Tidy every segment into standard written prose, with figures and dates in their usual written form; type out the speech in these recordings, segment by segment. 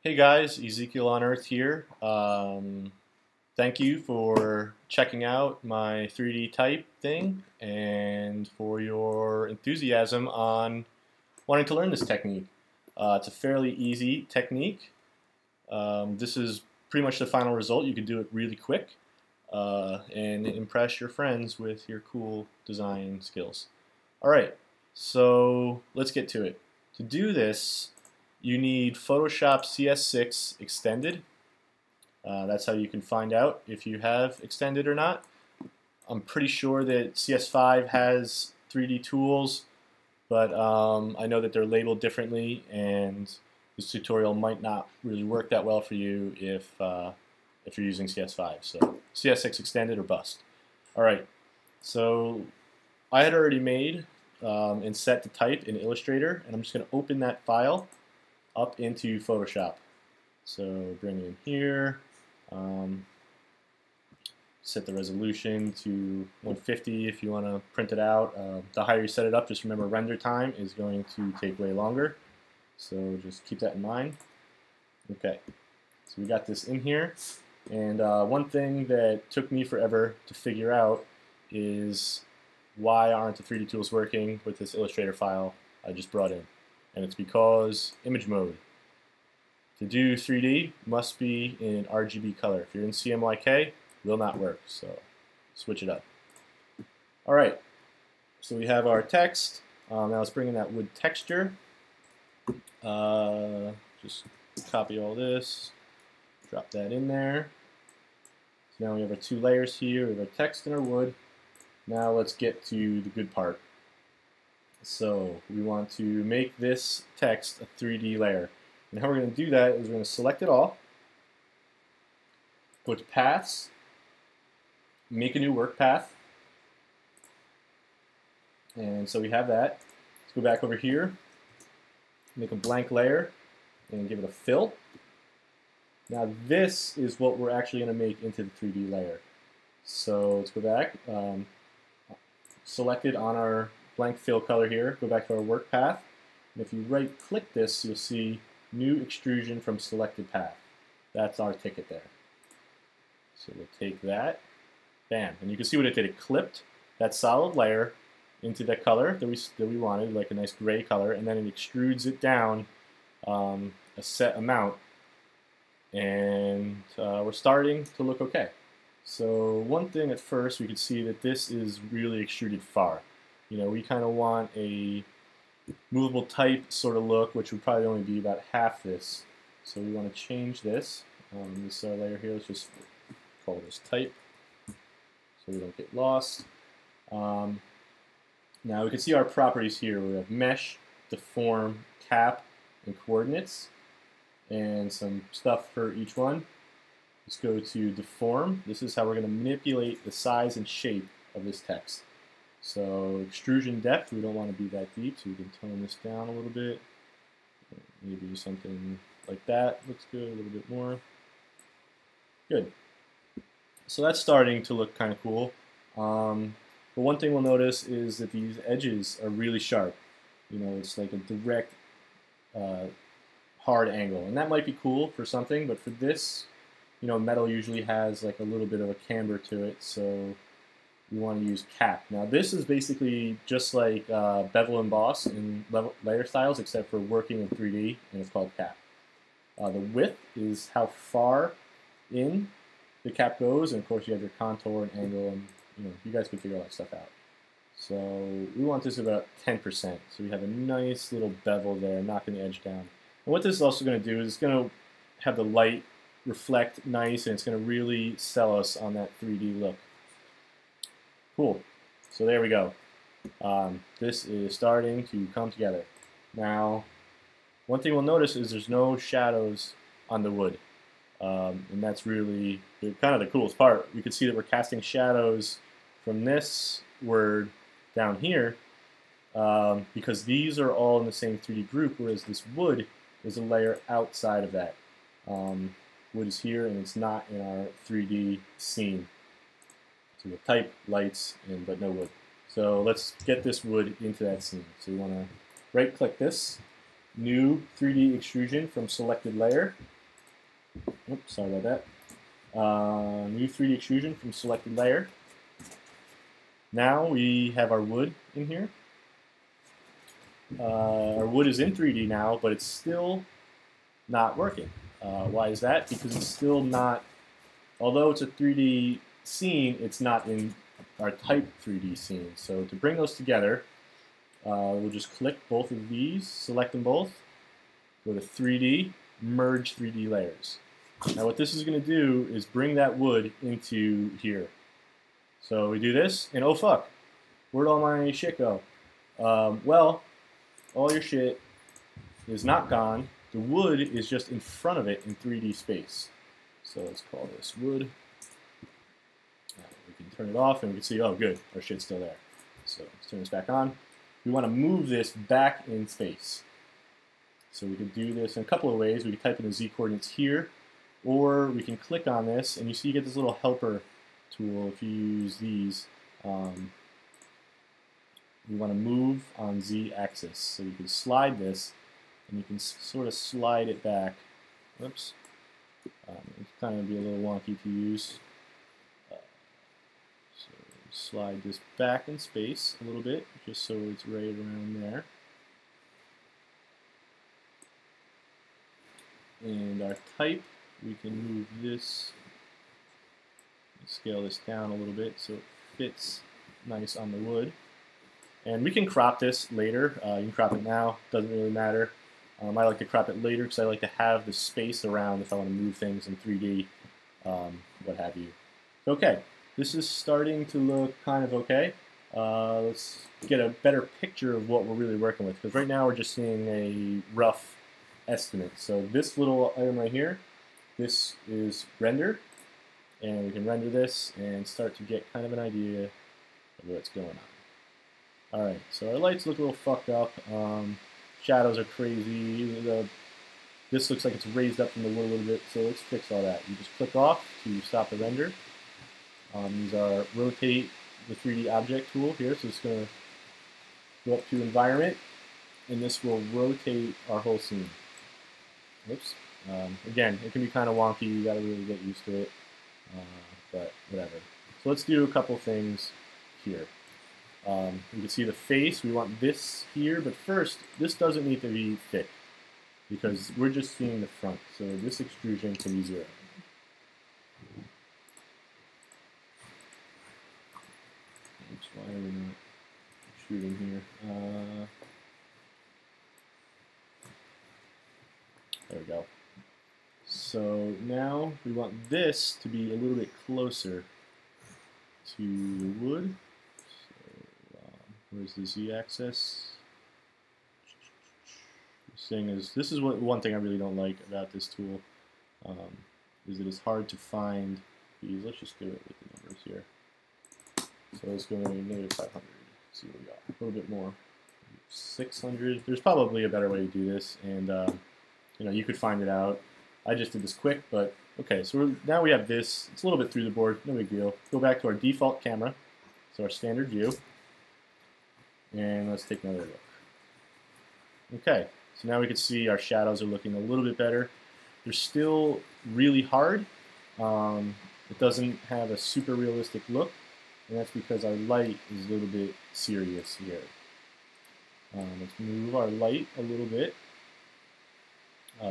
Hey guys, Ezekiel on Earth here. Thank you for checking out my 3D type thing and for your enthusiasm on wanting to learn this technique. It's a fairly easy technique. This is pretty much the final result. You can do it really quick and impress your friends with your cool design skills. Alright, so let's get to it. To do this, you need Photoshop CS6 extended. That's how you can find out if you have extended or not. I'm pretty sure that CS5 has 3D tools, but I know that they're labeled differently, and this tutorial might not really work that well for you if you're using CS5. So CS6 extended or bust. All right. So I had already made and set the type in Illustrator, and I'm just going to open that file up into Photoshop. So bring it in here, set the resolution to 150 if you want to print it out. The higher you set it up, just remember render time is going to take way longer. So just keep that in mind. Okay, so we got this in here. And one thing that took me forever to figure out is why aren't the 3D tools working with this Illustrator file I just brought in. And it's because image mode. To do 3D must be in RGB color. If you're in CMYK, it will not work, so switch it up. Alright, so we have our text. Now let's bring in that wood texture. Just copy all this, drop that in there. So now we have our two layers here. We have our text and our wood. Now let's get to the good part. So we want to make this text a 3D layer. And how we're going to do that is we're going to select it all, go to Paths, make a new work path. And so we have that. Let's go back over here, make a blank layer, and give it a fill. Now this is what we're actually going to make into the 3D layer. So let's go back, select it on our blank fill color here, go back to our work path, and if you right click this, you'll see new extrusion from selected path. That's our ticket there. So we'll take that, bam, and you can see what it did. It clipped that solid layer into the color that we wanted, like a nice gray color, and then it extrudes it down a set amount, and we're starting to look okay. So one thing at first, we could see that this is really extruded far. You know, we kind of want a movable type sort of look, which would probably only be about half this. So we want to change this. This layer here, let's just call this type so we don't get lost. Now we can see our properties here. We have mesh, deform, cap, and coordinates, and some stuff for each one. Let's go to deform. This is how we're going to manipulate the size and shape of this text. So extrusion depth, we don't want to be that deep, so we can tone this down a little bit. Maybe something like that looks good, a little bit more. Good. So that's starting to look kind of cool. But one thing we'll notice is that these edges are really sharp. You know, it's like a direct, hard angle. And that might be cool for something, but for this, you know, metal usually has like a little bit of a camber to it, so we want to use cap. Now this is basically just like bevel and emboss in layer styles, except for working in 3D, and it's called cap. The width is how far in the cap goes, and of course you have your contour and angle, and you know, you guys can figure all that stuff out. So we want this about 10%, so we have a nice little bevel there, knocking the edge down. And what this is also going to do is it's going to have the light reflect nice, and it's going to really sell us on that 3D look. Cool. So there we go. This is starting to come together. Now, one thing we'll notice is there's no shadows on the wood. And that's really kind of the coolest part. We can see that we're casting shadows from this word down here because these are all in the same 3D group, whereas this wood is a layer outside of that. Wood is here, and it's not in our 3D scene. So we have type, lights, but no wood. So let's get this wood into that scene. So we want to right-click this, new 3D extrusion from selected layer, Oops, sorry about that. New 3D extrusion from selected layer. Now we have our wood in here. Our wood is in 3D now, but it's still not working. Why is that? Because it's still not, although it's a 3D scene, it's not in our type 3D scene. So to bring those together, we'll just click both of these, select them both, go to 3D, merge 3D layers. Now what this is going to do is bring that wood into here. So we do this, and oh fuck, where'd all my shit go? Well, all your shit is not gone. The wood is just in front of it in 3D space. So let's call this wood. We can turn it off, and we can see, oh good, our shit's still there. So let's turn this back on. We want to move this back in space. So we can do this in a couple of ways. We can type in the Z coordinates here, or we can click on this, and you see you get this little helper tool. If you use these, we want to move on Z axis. So you can slide this, and you can sort of slide it back. Whoops. It's kind of be a little wonky to use. So slide this back in space a little bit, just so it's right around there. And our type, we can move this, scale this down a little bit so it fits nice on the wood. And we can crop this later. You can crop it now, doesn't really matter. I like to crop it later because I like to have the space around if I want to move things in 3D, what have you. Okay, this is starting to look kind of okay. Let's get a better picture of what we're really working with, because right now we're just seeing a rough estimate. So this little item right here, this is render, and we can render this and start to get kind of an idea of what's going on. Alright, so our lights look a little fucked up. Shadows are crazy. This looks like it's raised up from the wood a little bit, so let's fix all that. You just click off to stop the render. These are rotate the 3D object tool here, so it's going to go up to environment, and this will rotate our whole scene. Oops. Again, it can be kind of wonky, you got to really get used to it, but whatever. So let's do a couple things here. You can see the face, we want this here, but first, this doesn't need to be thick, because we're just seeing the front, so this extrusion can be 0. Oops, why are we not shooting here? There we go. So now we want this to be a little bit closer to the wood. Where's the Z-axis? This is one thing I really don't like about this tool, is that it's hard to find these. Let's just do it with the numbers here. So let's go negative 500. See what we got. A little bit more. 600. There's probably a better way to do this, and you know, you could find it out. I just did this quick, but okay. So now we have this. It's a little bit through the board. No big deal. Go back to our default camera. So our standard view. And let's take another look. Okay, so now we can see our shadows are looking a little bit better. They're still really hard. It doesn't have a super realistic look, and that's because our light is a little bit serious here. Let's move our light a little bit.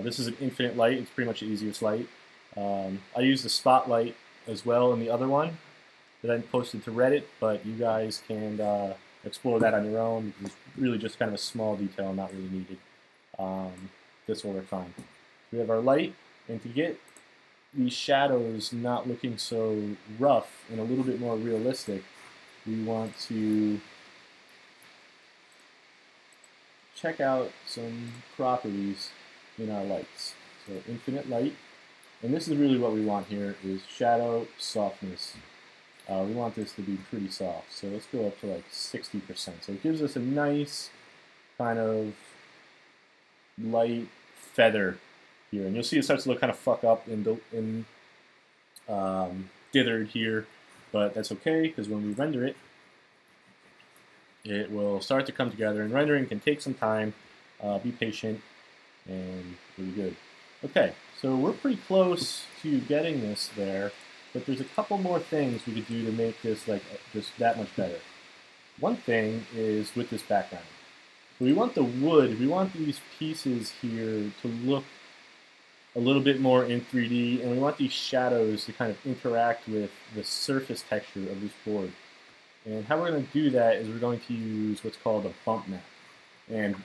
This is an infinite light. It's pretty much the easiest light. I use the spotlight as well in the other one that I posted to Reddit, but you guys can explore that on your own. It's really just kind of a small detail, not really needed. This will work fine. We have our light, and to get these shadows not looking so rough and a little bit more realistic, we want to check out some properties in our lights. So infinite light, and this is really what we want here, is shadow softness. We want this to be pretty soft, so let's go up to like 60%. So it gives us a nice kind of light feather here, and you'll see it starts to look kind of fuck up and dithered here, but that's okay, because when we render it, it will start to come together, and rendering can take some time. Be patient, and it'll be good. Okay, So we're pretty close to getting this there, but there's a couple more things we could do to make this like just that much better. One thing is with this background. We want the wood, we want these pieces here to look a little bit more in 3D, and we want these shadows to kind of interact with the surface texture of this board. And how we're going to do that is we're going to use what's called a bump map. And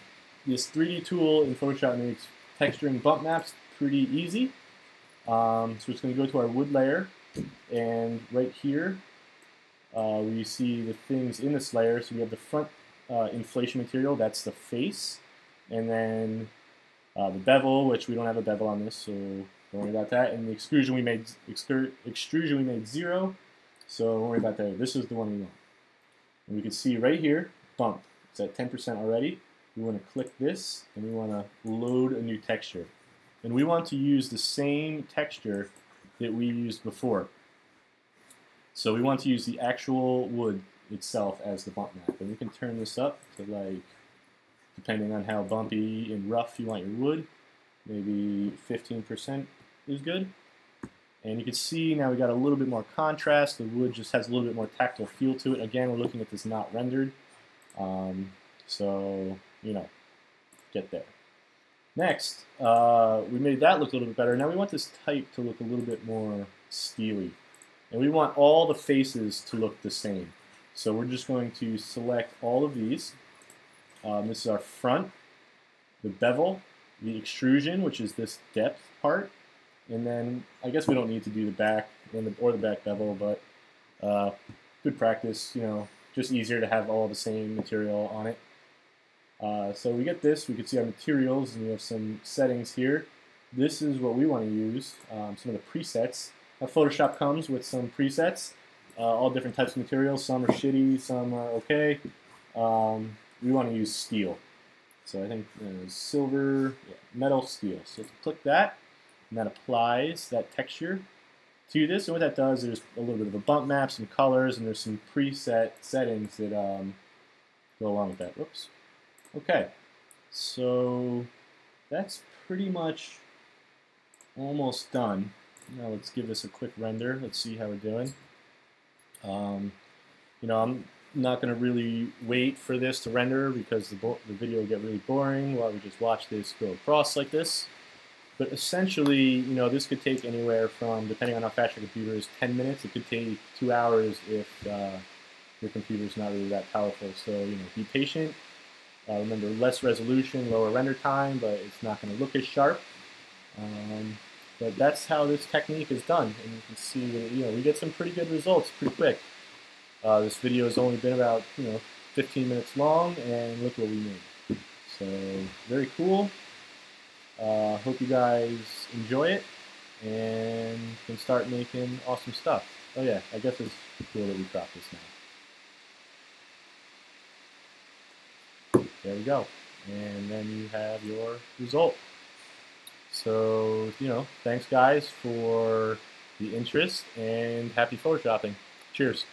this 3D tool in Photoshop makes texturing bump maps pretty easy. So it's going to go to our wood layer, and right here we see the things in this layer. So we have the front inflation material, that's the face, and then the bevel, which we don't have a bevel on this, so don't worry about that. And the extrusion we made 0, so don't worry about that. This is the one we want. And we can see right here, bump. It's at 10% already. We want to click this, and we want to load a new texture. And we want to use the same texture that we used before. So we want to use the actual wood itself as the bump map. And we can turn this up to, like, depending on how bumpy and rough you want your wood, maybe 15% is good. And you can see now we got a little bit more contrast. The wood just has a little bit more tactile feel to it. Again, we're looking at this not rendered. So, you know, get there. Next, we made that look a little bit better. Now we want this type to look a little bit more steely. And we want all the faces to look the same. So we're just going to select all of these. This is our front, the bevel, the extrusion, which is this depth part. And then I guess we don't need to do the back or the back bevel, but good practice, you know, just easier to have all the same material on it. So we get this, we can see our materials, and we have some settings here. This is what we want to use, some of the presets. Photoshop comes with some presets, all different types of materials. Some are shitty, some are okay. We want to use steel. So I think silver, yeah, metal, steel. So to click that, and that applies that texture to this. And what that does is a little bit of a bump map, some colors, and there's some preset settings that go along with that. Whoops. Okay, so that's pretty much almost done. Now let's give this a quick render. Let's see how we're doing. You know, I'm not going to really wait for this to render because the video will get really boring while we just watch this go across like this. But essentially, you know, this could take anywhere from, depending on how fast your computer is, 10 minutes. It could take 2 hours if your computer's not really that powerful. So, you know, be patient. Remember, less resolution, lower render time, but it's not going to look as sharp. But that's how this technique is done, and you can see that, you know, we get some pretty good results pretty quick. This video has only been about, you know, 15 minutes long, and look what we made. So very cool. Hope you guys enjoy it and can start making awesome stuff. Oh yeah, I guess it's cool that we dropped this now. There we go. And then you have your result. So, you know, thanks guys for the interest, and happy photoshopping. Cheers.